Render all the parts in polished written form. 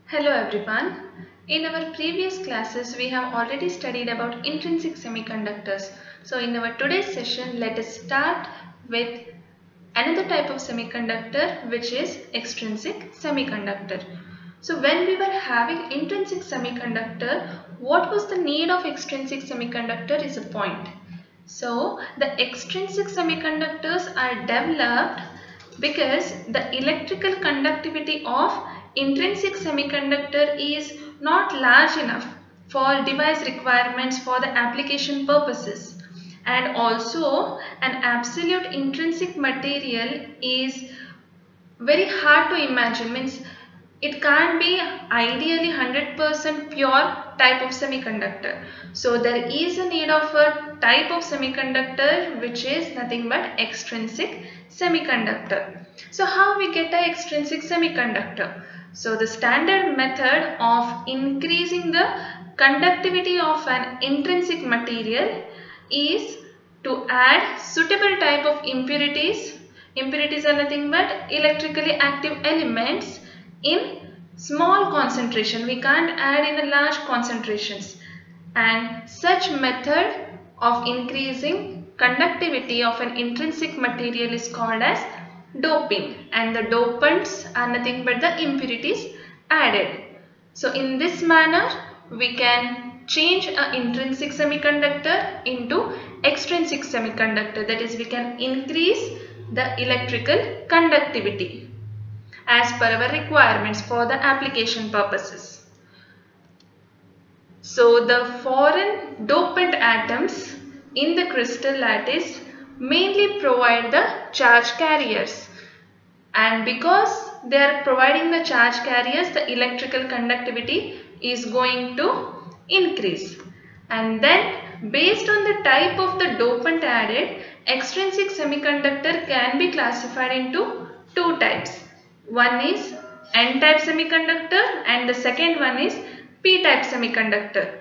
Hello everyone. In our previous classes we have already studied about intrinsic semiconductors. So in our today's session let us start with another type of semiconductor, which is extrinsic semiconductor. So when we were having intrinsic semiconductor, what was the need of extrinsic semiconductor is a point. So the extrinsic semiconductors are developed because the electrical conductivity of intrinsic semiconductor is not large enough for device requirements for the application purposes, and also an absolute intrinsic material is very hard to imagine, means it can't be ideally 100% pure type of semiconductor. So there is a need of a type of semiconductor which is nothing but extrinsic semiconductor. So how we get an extrinsic semiconductor? So the standard method of increasing the conductivity of an intrinsic material is to add suitable type of impurities. Impurities are nothing but electrically active elements in small concentration. We can't add in a large concentrations, and such method of increasing conductivity of an intrinsic material is called as doping, and the dopants are nothing but the impurities added. So in this manner we can change an intrinsic semiconductor into extrinsic semiconductor, that is we can increase the electrical conductivity as per our requirements for the application purposes. So the foreign dopant atoms in the crystal lattice mainly provide the charge carriers, and because they are providing the charge carriers, the electrical conductivity is going to increase. And then based on the type of the dopant added, extrinsic semiconductor can be classified into two types. One is N-type semiconductor and the second one is P-type semiconductor.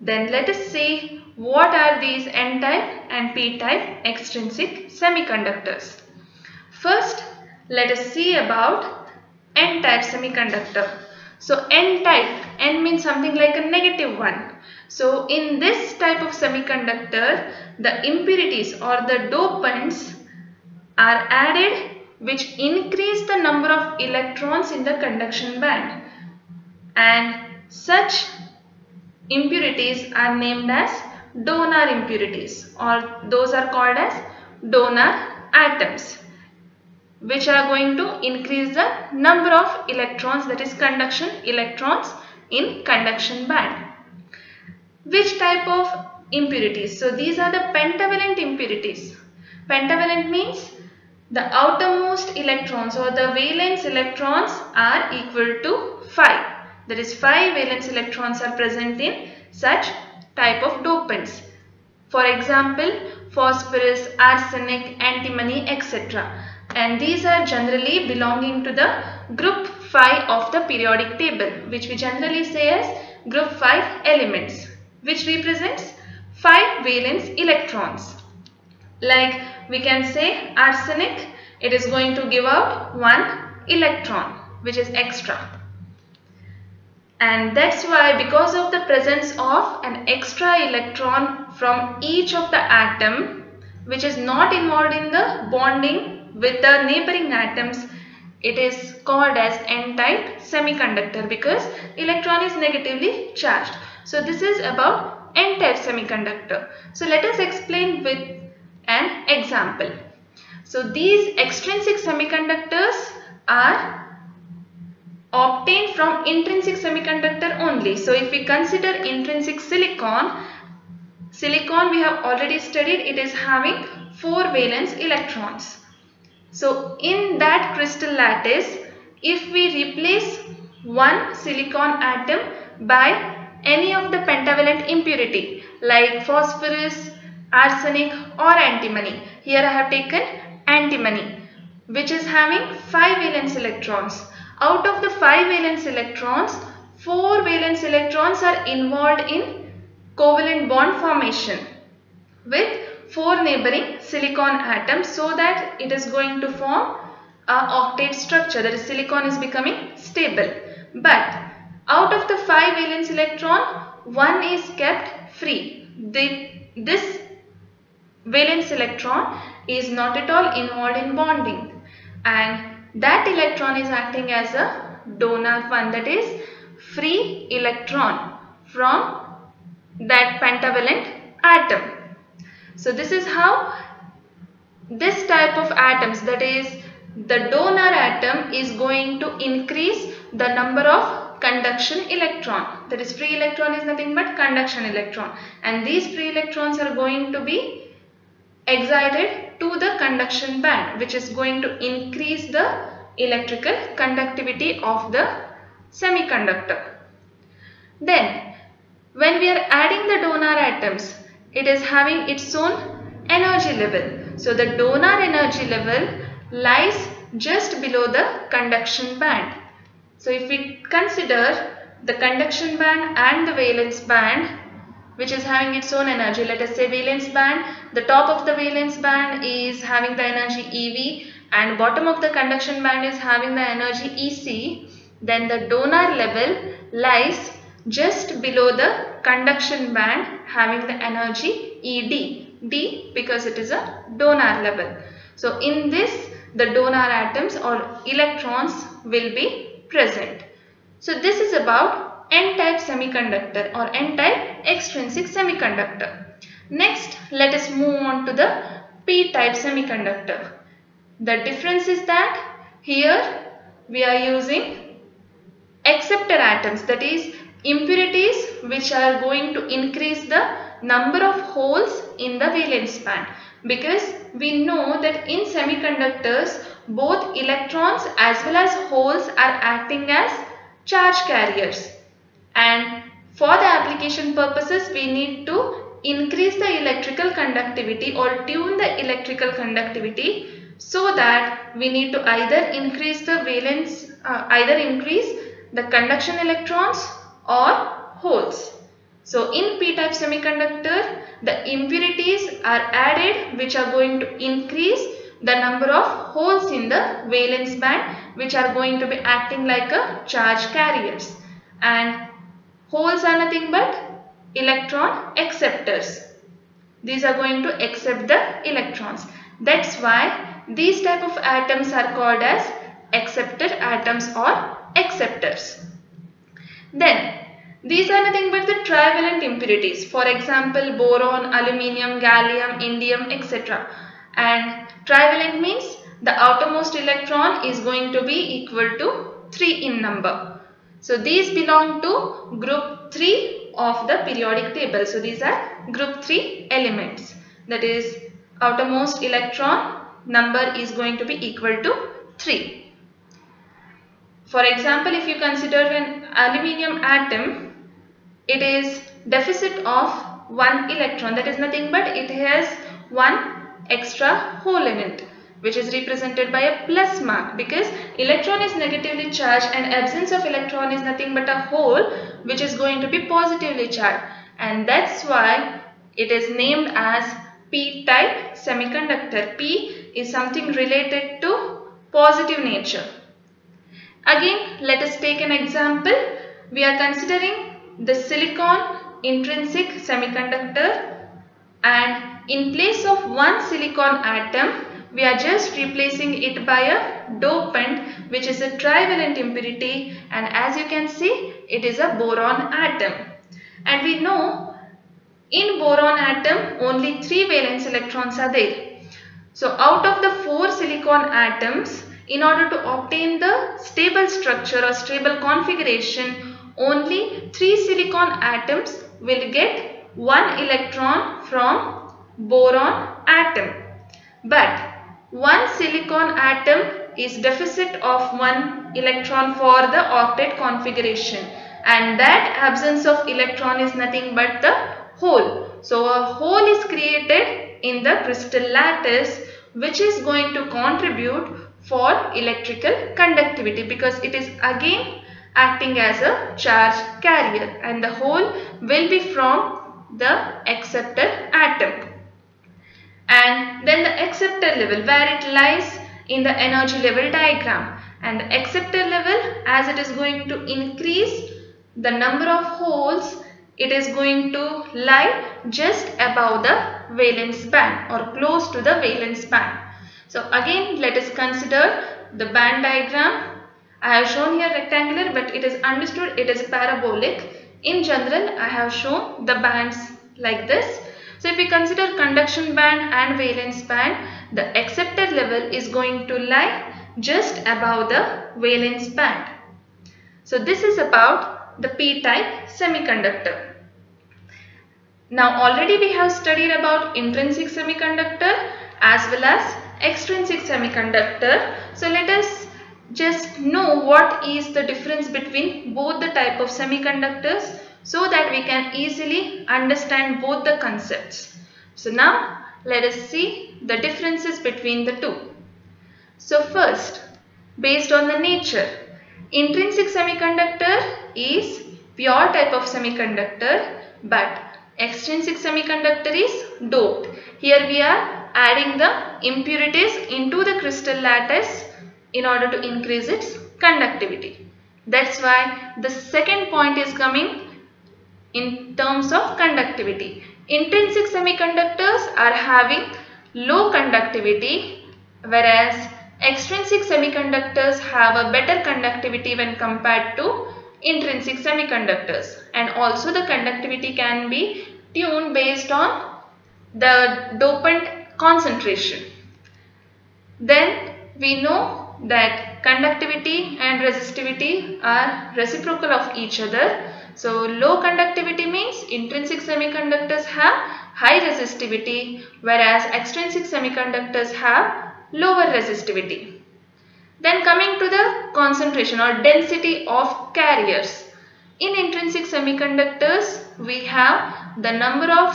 Then let us see what are these N-type and P-type extrinsic semiconductors. First, let us see about N-type semiconductor. So N-type, N means something like a negative one. So in this type of semiconductor, the impurities or the dopants are added which increase the number of electrons in the conduction band, and such impurities are named as donor impurities, or those are called as donor atoms, which are going to increase the number of electrons, that is conduction electrons in conduction band. Which type of impurities? So these are the pentavalent impurities. Pentavalent means the outermost electrons or the valence electrons are equal to 5. That is 5 valence electrons are present in such type of dopants. For example, phosphorus, arsenic, antimony, etc. And these are generally belonging to the group 5 of the periodic table, which we generally say as group 5 elements, which represents 5 valence electrons. Like we can say arsenic, it is going to give out 1 electron, which is extra. And that's why, because of the presence of an extra electron from each of the atom, which is not involved in the bonding with the neighboring atoms, it is called as N-type semiconductor because electron is negatively charged. So this is about N-type semiconductor. So let us explain with an example. So these extrinsic semiconductors are obtained from intrinsic semiconductor only. So if we consider intrinsic silicon, we have already studied, it is having 4 valence electrons. So in that crystal lattice, if we replace one silicon atom by any of the pentavalent impurity like phosphorus, arsenic or antimony, here I have taken antimony, which is having 5 valence electrons. Out of the 5 valence electrons, 4 valence electrons are involved in covalent bond formation with 4 neighboring silicon atoms, so that it is going to form a octet structure, that is silicon is becoming stable. But Out of the 5 valence electron, 1 is kept free. This valence electron is not at all involved in bonding, and that electron is acting as a donor one, that is free electron from that pentavalent atom. So this is how this type of atoms, that is the donor atom, is going to increase the number of conduction electron. That is, free electron is nothing but conduction electron, and these free electrons are going to be excited to the conduction band, which is going to increase the electrical conductivity of the semiconductor. Then when we are adding the donor atoms, it is having its own energy level. So the donor energy level lies just below the conduction band. So if we consider the conduction band and the valence band, which is having its own energy, let us say valence band, the top of the valence band is having the energy EV and bottom of the conduction band is having the energy EC, then the donor level lies just below the conduction band having the energy ED, D because it is a donor level. So in this, the donor atoms or electrons will be present. So this is about N-type semiconductor or N-type extrinsic semiconductor. Next, let us move on to the P-type semiconductor. The difference is that here we are using acceptor atoms, that is impurities which are going to increase the number of holes in the valence band, because we know that in semiconductors both electrons as well as holes are acting as charge carriers, and for the application purposes we need to increase the electrical conductivity or tune the electrical conductivity, so that we need to either increase the valence, increase the conduction electrons or holes. So in P-type semiconductor, the impurities are added which are going to increase the number of holes in the valence band, which are going to be acting like a charge carriers, and holes are nothing but electron acceptors. These are going to accept the electrons. That's why these type of atoms are called as acceptor atoms or acceptors. Then these are nothing but the trivalent impurities, for example boron, aluminium, gallium, indium, etc. And trivalent means the outermost electron is going to be equal to 3 in number. So these belong to group 3 of the periodic table. So these are group 3 elements, that is outermost electron number is going to be equal to 3. For example, if you consider an aluminium atom, it is deficit of 1 electron, that is nothing but it has 1 extra hole in it, which is represented by a plus mark, because electron is negatively charged and absence of electron is nothing but a hole which is going to be positively charged, and that's why it is named as P-type semiconductor. P is something related to positive nature. Again, let us take an example. We are considering the silicon intrinsic semiconductor, and in place of one silicon atom, we are just replacing it by a dopant, which is a trivalent impurity, and as you can see, it is a boron atom. And we know in boron atom only 3 valence electrons are there. So out of the 4 silicon atoms, in order to obtain the stable structure or stable configuration, only 3 silicon atoms will get 1 electron from boron atom. But 1 silicon atom is deficit of 1 electron for the octet configuration, and that absence of electron is nothing but the hole. So a hole is created in the crystal lattice, which is going to contribute for electrical conductivity, because it is again acting as a charge carrier, and the hole will be from the acceptor atom. And then the acceptor level, where it lies in the energy level diagram, and the acceptor level, as it is going to increase the number of holes, it is going to lie just above the valence band or close to the valence band. So again, let us consider the band diagram. I have shown here rectangular, but it is understood it is parabolic. In general, I have shown the bands like this. So if we consider conduction band and valence band, the acceptor level is going to lie just above the valence band. So this is about the p-type semiconductor. Now already we have studied about intrinsic semiconductor as well as extrinsic semiconductor. So let us just know what is the difference between both the type of semiconductors so that we can easily understand both the concepts. So now let us see the differences between the two. So first, based on the nature, intrinsic semiconductor is pure type of semiconductor, but extrinsic semiconductor is doped. Here we are adding the impurities into the crystal lattice in order to increase its conductivity. That's why the second point is coming in terms of conductivity. Intrinsic semiconductors are having low conductivity, whereas extrinsic semiconductors have a better conductivity when compared to intrinsic semiconductors, and also the conductivity can be tuned based on the dopant concentration. Then we know that conductivity and resistivity are reciprocal of each other. So low conductivity means intrinsic semiconductors have high resistivity, whereas extrinsic semiconductors have lower resistivity. Then coming to the concentration or density of carriers. In intrinsic semiconductors, we have the number of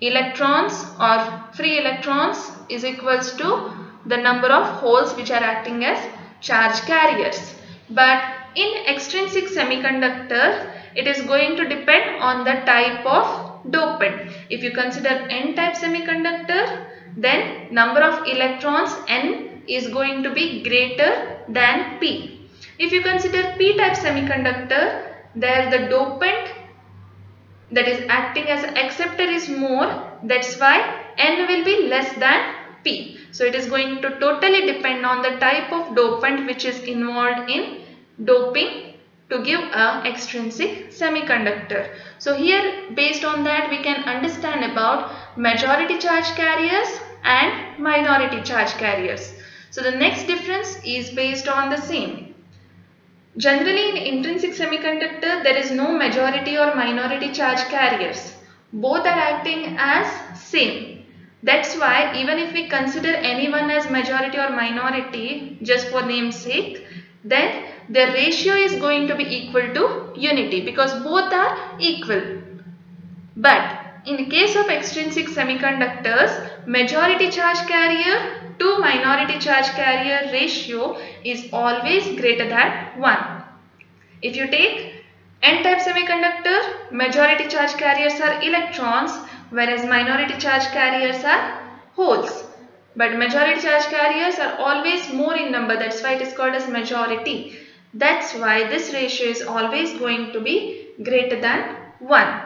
electrons or free electrons is equals to the number of holes which are acting as charge carriers. But in extrinsic semiconductor, it is going to depend on the type of dopant. If you consider n-type semiconductor, then number of electrons n is going to be greater than p. If you consider p-type semiconductor, there the dopant that is acting as an acceptor is more, that's why n will be less than p. So it is going to totally depend on the type of dopant which is involved in doping to give a extrinsic semiconductor. So here based on that we can understand about majority charge carriers and minority charge carriers. So the next difference is based on the same. Generally in intrinsic semiconductor there is no majority or minority charge carriers. Both are acting as same. That's why even if we consider anyone as majority or minority just for namesake, then their ratio is going to be equal to unity because both are equal. But in case of extrinsic semiconductors, majority charge carrier to minority charge carrier ratio is always greater than 1. If you take n-type semiconductor, majority charge carriers are electrons, whereas minority charge carriers are holes. But majority charge carriers are always more in number, that's why it is called as majority. That's why this ratio is always going to be greater than 1.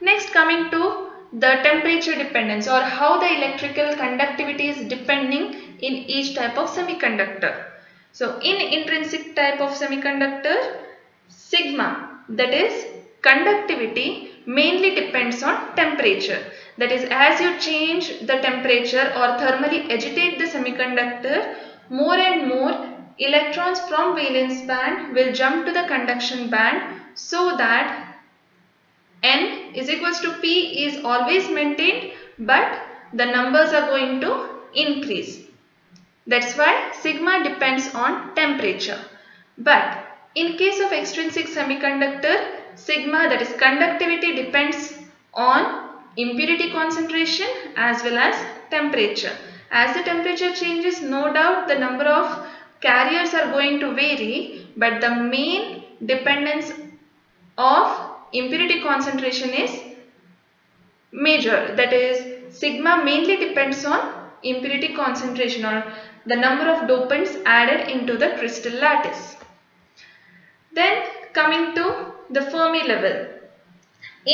Next, coming to the temperature dependence or how the electrical conductivity is depending in each type of semiconductor. So in intrinsic type of semiconductor, sigma, that is conductivity, mainly depends on temperature. That is, as you change the temperature or thermally agitate the semiconductor, more and more electrons from valence band will jump to the conduction band, so that n is equals to p is always maintained, but the numbers are going to increase. That's why sigma depends on temperature. But in case of extrinsic semiconductor, sigma, that is conductivity, depends on impurity concentration as well as temperature. As the temperature changes, no doubt the number of carriers are going to vary, but the main dependence of impurity concentration is major. That is, sigma mainly depends on impurity concentration or the number of dopants added into the crystal lattice. Then coming to the Fermi level.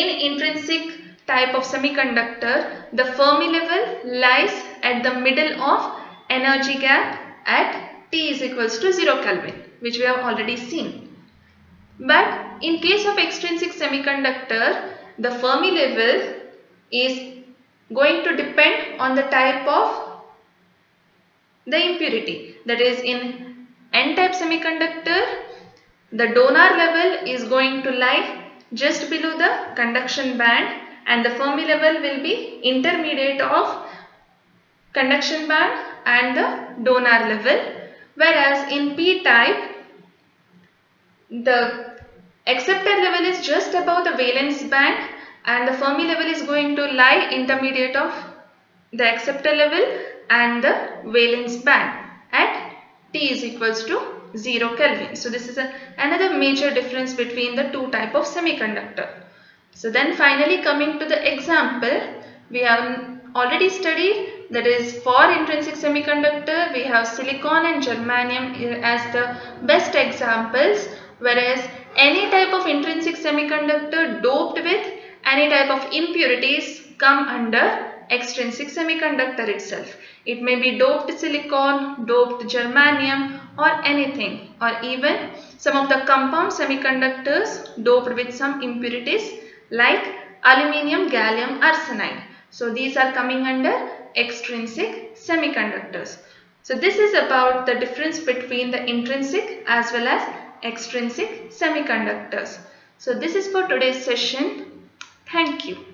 In intrinsic type of semiconductor, the Fermi level lies at the middle of energy gap at T is equals to 0 Kelvin, which we have already seen. But in case of extrinsic semiconductor, the Fermi level is going to depend on the type of the impurity. That is, in N-type semiconductor, the donor level is going to lie just below the conduction band and the Fermi level will be intermediate of conduction band and the donor level. Whereas in P-type, the acceptor level is just above the valence band and the Fermi level is going to lie intermediate of the acceptor level and the valence band at T is equals to 0 Kelvin. So this is another major difference between the two type of semiconductor. So then finally coming to the example, we have already studied, that is for intrinsic semiconductor we have silicon and germanium as the best examples, whereas any type of intrinsic semiconductor doped with any type of impurities come under extrinsic semiconductor itself. It may be doped silicon, doped germanium or anything, or even some of the compound semiconductors doped with some impurities like aluminium gallium arsenide. So these are coming under extrinsic semiconductors. So this is about the difference between the intrinsic as well as extrinsic semiconductors. So this is for today's session. Thank you.